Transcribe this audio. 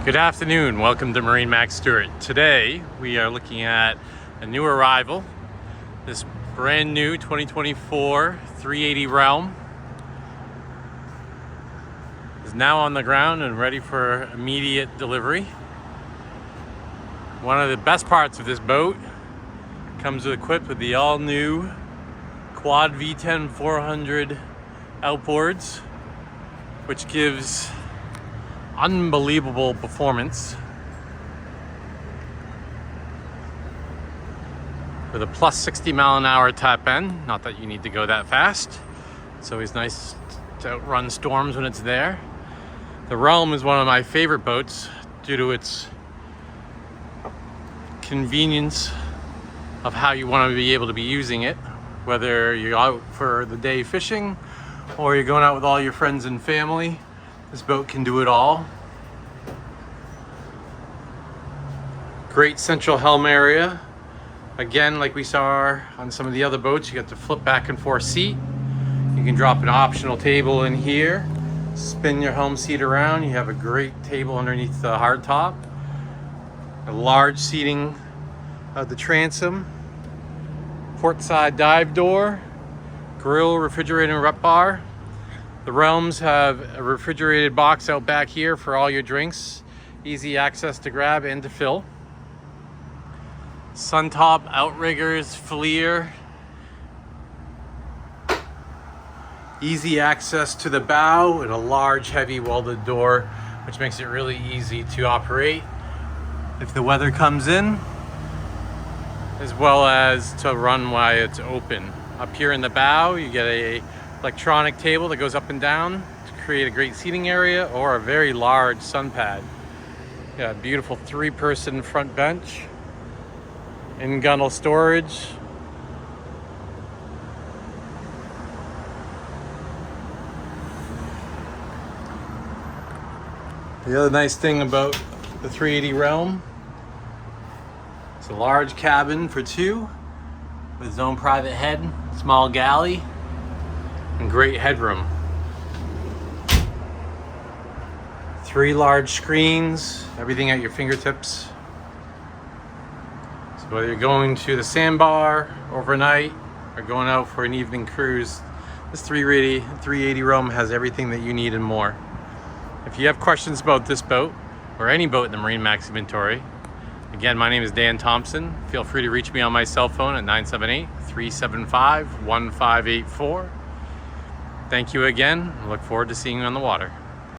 Good afternoon, welcome to MarineMax Stuart. Today we are looking at a new arrival, this brand new 2024 380 Realm is now on the ground and ready for immediate delivery. One of the best parts of this boat comes equipped with the all-new quad V10 400 outboards, which gives unbelievable performance with a plus 60 mile an hour top end. Not that you need to go that fast. It's always nice to outrun storms when it's there. The Realm is one of my favorite boats due to its convenience of how you want to be able to be using it, whether you're out for the day fishing or you're going out with all your friends and family. This boat can do it all. Great central helm area. Again, like we saw on some of the other boats, you got the flip back and forth seat. You can drop an optional table in here, spin your helm seat around. You have a great table underneath the hardtop. A large seating of the transom. Port side dive door. Grill, refrigerator, and rep bar. The Realms have a refrigerated box out back here for all your drinks. Easy access to grab and to fill. Suntop, outriggers, FLIR. Easy access to the bow and a large heavy welded door, which makes it really easy to operate if the weather comes in, as well as to run while it's open. Up here in the bow, you get a electronic table that goes up and down to create a great seating area, or a very large sun pad. Yeah, beautiful 3-person front bench, in-gunnel storage. The other nice thing about the 380 Realm, it's a large cabin for 2 with its own private head, small galley, and great headroom. 3 large screens, everything at your fingertips. So whether you're going to the sandbar overnight or going out for an evening cruise, this 380 Realm has everything that you need and more. If you have questions about this boat or any boat in the MarineMax inventory, again, my name is Dan Thompson. Feel free to reach me on my cell phone at 978-375-1584. Thank you again. I look forward to seeing you on the water.